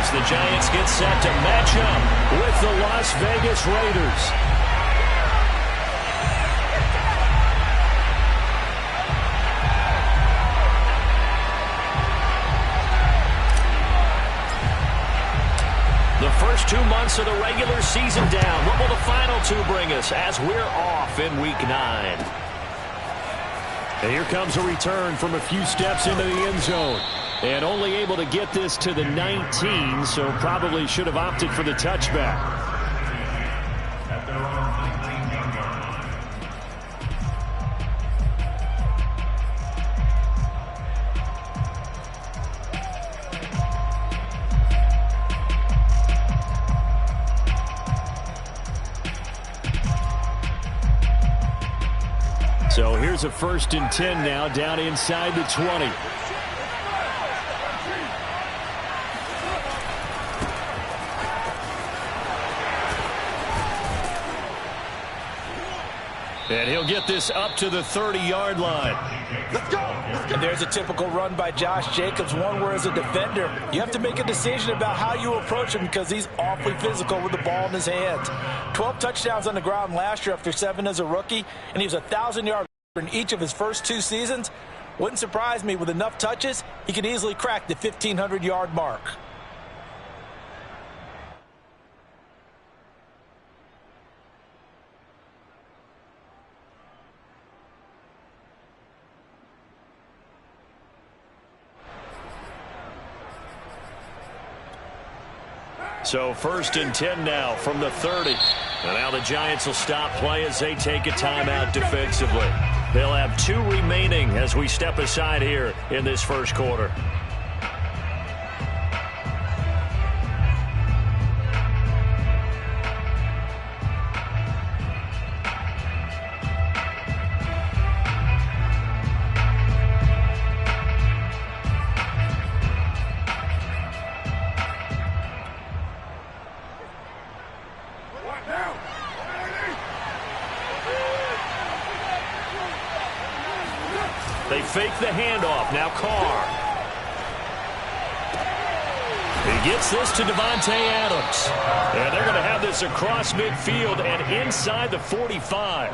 as the Giants get set to match up with the Las Vegas Raiders. The first 2 months of the regular season down. What will the final two bring us as we're off in Week 9? And here comes a return from a few steps into the end zone. And only able to get this to the 19, so probably should have opted for the touchback. So here's a 1st and 10 now down inside the 20. And he'll get this up to the 30-yard line. Let's go. And there's a typical run by Josh Jacobs, one where as a defender, you have to make a decision about how you approach him because he's awfully physical with the ball in his hands. 12 touchdowns on the ground last year after 7 as a rookie, and he was 1,000-yard in each of his first 2 seasons. Wouldn't surprise me with enough touches, he could easily crack the 1,500-yard mark. So 1st and 10 now from the 30. And now the Giants will stop play as they take a timeout defensively. They'll have 2 remaining as we step aside here in this first quarter. They fake the handoff. Now Carr. He gets this to Davante Adams. And they're going to have this across midfield and inside the 45.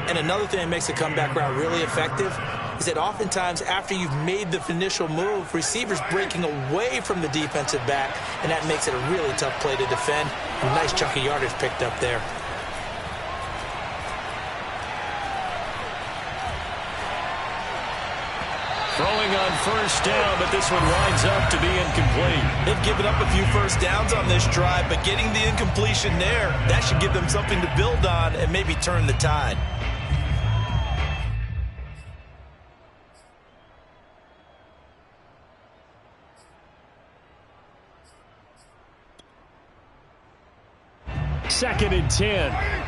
And another thing that makes the comeback route really effective is that oftentimes after you've made the initial move, receivers breaking away from the defensive back, and that makes it a really tough play to defend. A nice chunk of yardage picked up there. Throwing on 1st down, but this one winds up to be incomplete. They've given up a few 1st downs on this drive, but getting the incompletion there, that should give them something to build on and maybe turn the tide. Second and 10.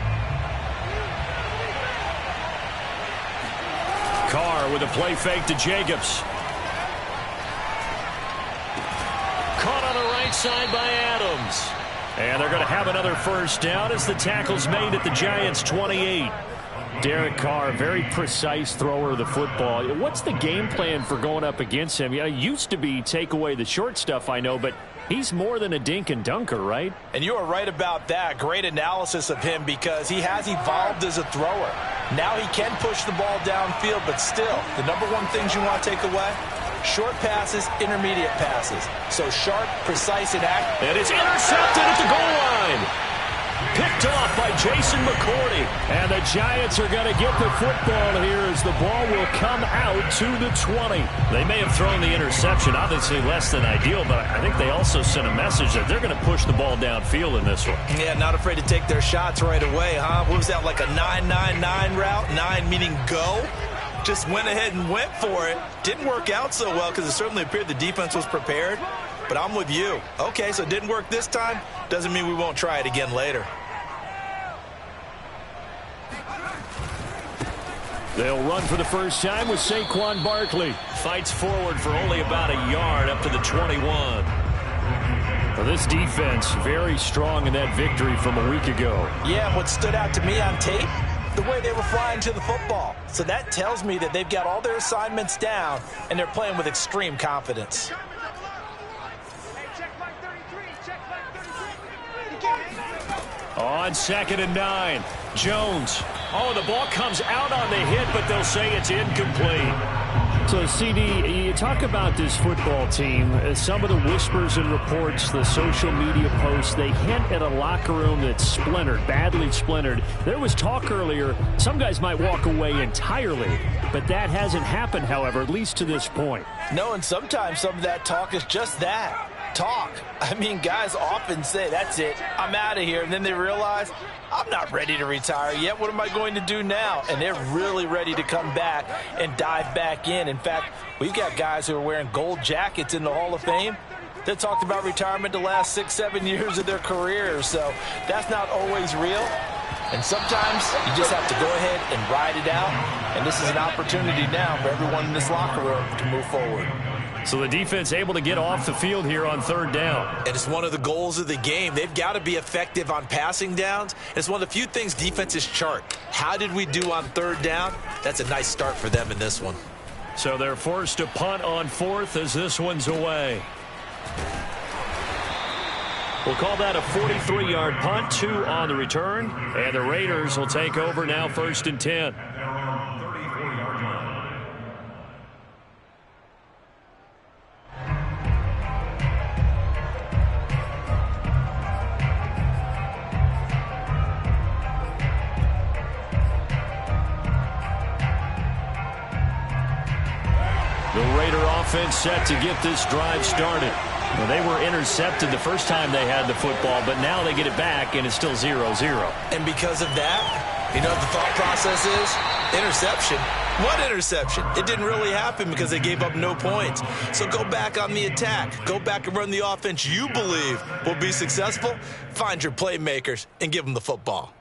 Carr with a play fake to Jacobs. Caught on the right side by Adams. And they're going to have another 1st down as the tackle's made at the Giants' 28. Derek Carr, very precise thrower of the football. What's the game plan for going up against him? It used to be take away the short stuff, I know, but he's more than a dink and dunker, right? And you are right about that. Great analysis of him because he has evolved as a thrower. Now he can push the ball downfield, but still, the number one things you want to take away, short passes, intermediate passes. So sharp, precise, and accurate. And it's intercepted at the goal line. Picked off by Jason McCourty. And the Giants are going to get the football here as the ball will come out to the 20. They may have thrown the interception, obviously less than ideal, but I think they also sent a message that they're going to push the ball downfield in this one. Yeah, not afraid to take their shots right away, huh? What was that, like a 9-9-9 route? 9 meaning go? Just went ahead and went for it. Didn't work out so well because it certainly appeared the defense was prepared. But I'm with you. Okay, so it didn't work this time. Doesn't mean we won't try it again later. They'll run for the first time with Saquon Barkley. Fights forward for only about a yard up to the 21. Well, this defense very strong in that victory from a week ago. Yeah, and what stood out to me on tape, the way they were flying to the football. So that tells me that they've got all their assignments down, and they're playing with extreme confidence. On 2nd and 9, Jones. Oh, the ball comes out on the hit, but they'll say it's incomplete. So, CD, you talk about this football team. Some of the whispers and reports, the social media posts, they hint at a locker room that's splintered, badly splintered. There was talk earlier, some guys might walk away entirely, but that hasn't happened, however, at least to this point. No, and sometimes some of that talk is just that. Talk. I mean, guys often say, that's it, I'm out of here. And then they realize, I'm not ready to retire yet. What am I going to do now? And they're really ready to come back and dive back in. In fact, we've got guys who are wearing gold jackets in the Hall of Fame that talked about retirement the last 6-7 years of their careers. So that's not always real. And sometimes you just have to go ahead and ride it out. And this is an opportunity now for everyone in this locker room to move forward. So the defense able to get off the field here on 3rd down. And it's one of the goals of the game. They've got to be effective on passing downs. It's one of the few things defenses chart. How did we do on 3rd down? That's a nice start for them in this one. So they're forced to punt on 4th as this one's away. We'll call that a 43-yard punt, 2 on the return. And the Raiders will take over now 1st and 10. The Raider offense set to get this drive started. Well, they were intercepted the first time they had the football, but now they get it back, and it's still 0-0. And because of that, you know what the thought process is? Interception. What interception? It didn't really happen because they gave up no points. So go back on the attack. Go back and run the offense you believe will be successful. Find your playmakers and give them the football.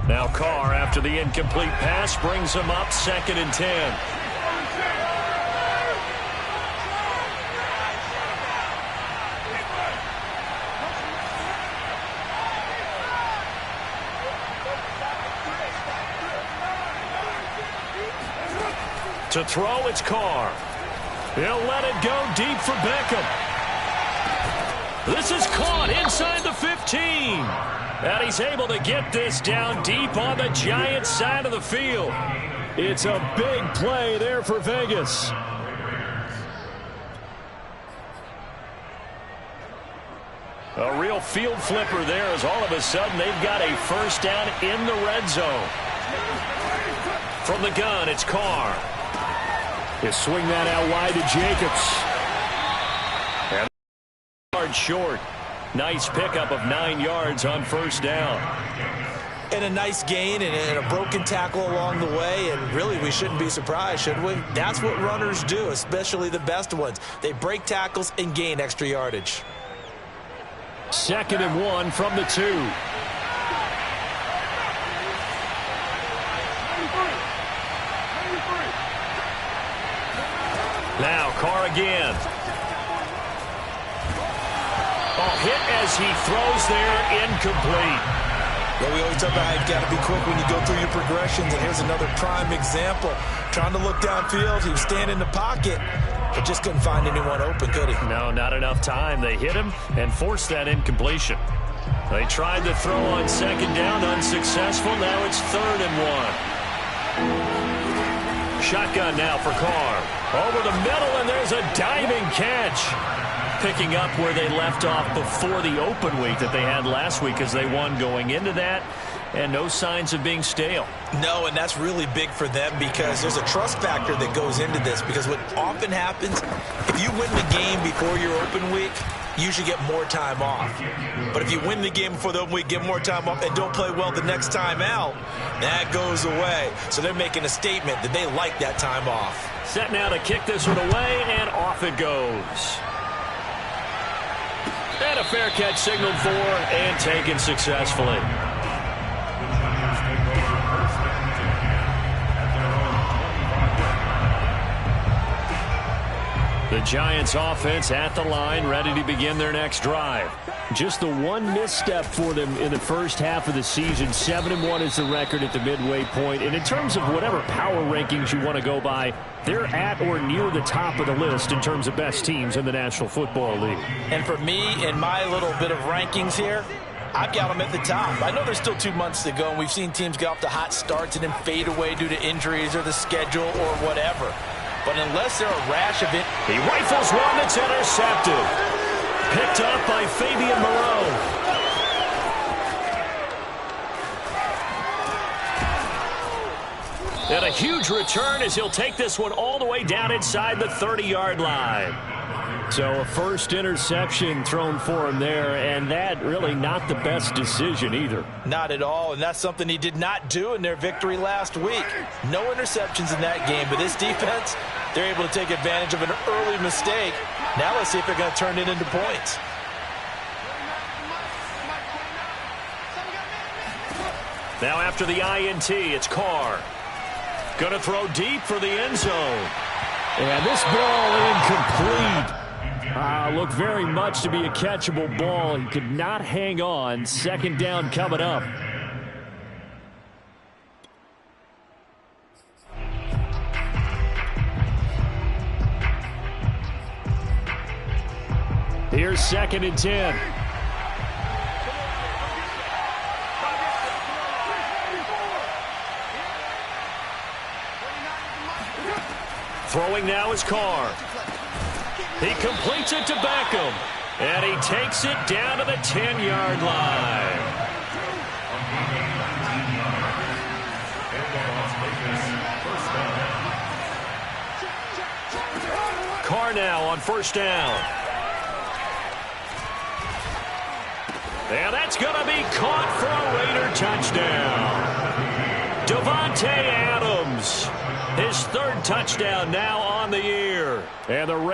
Now Carr, after the incomplete pass, brings him up 2nd and 10. To throw, it's Carr. He'll let it go deep for Beckham. This is caught inside the 15. And he's able to get this down deep on the Giants' side of the field. It's a big play there for Vegas. A real field flipper there as all of a sudden they've got a first down in the red zone. From the gun, it's Carr. He'll swing that out wide to Jacobs. And yard short. Nice pickup of 9 yards on first down. And a nice gain and a broken tackle along the way. And really, we shouldn't be surprised, should we? That's what runners do, especially the best ones. They break tackles and gain extra yardage. 2nd and 1 from the 2. Now Carr again. Hit as he throws there, incomplete. Well, we always talk about how you've got to be quick when you go through your progressions, and here's another prime example. Trying to look downfield, he was standing in the pocket, but just couldn't find anyone open, could he? No, not enough time. They hit him and forced that incompletion. They tried to throw on 2nd down, unsuccessful. Now it's 3rd and 1. Shotgun now for Carr. Over the middle, and there's a diving catch. Picking up where they left off before the open week that they had last week as they won going into that, and no signs of being stale. No, and that's really big for them because there's a trust factor that goes into this, because what often happens, if you win the game before your open week, you usually get more time off. But if you win the game before the open week, get more time off, and don't play well the next time out, that goes away. So they're making a statement that they like that time off. Set now to kick this one away, and off it goes. And a fair catch signaled for and taken successfully. The Giants offense at the line, ready to begin their next drive. Just the one misstep for them in the first half of the season. 7-1 is the record at the midway point. And in terms of whatever power rankings you want to go by, they're at or near the top of the list in terms of best teams in the National Football League. And for me, in my little bit of rankings here, I've got them at the top. I know there's still 2 months to go, and we've seen teams get off to hot starts and then fade away due to injuries or the schedule or whatever. But unless there are a rash of it, he rifles one that's intercepted. Picked up by Fabian Moreau. And a huge return as he'll take this one all the way down inside the 30-yard line. So a first interception thrown for him there, and that really not the best decision either. Not at all, and that's something he did not do in their victory last week. No interceptions in that game, but this defense, they're able to take advantage of an early mistake. Now let's see if they're going to turn it into points. Now after the INT, it's Carr. Going to throw deep for the end zone. And this ball incomplete. Looked very much to be a catchable ball. He could not hang on. Second down coming up. Here's 2nd and 10. Throwing now is Carr. He completes it to Beckham. And he takes it down to the 10-yard line. Carr now on first down. And that's going to be caught for a Raider touchdown. Davante Adams, his 3rd touchdown now on the year. And the Raiders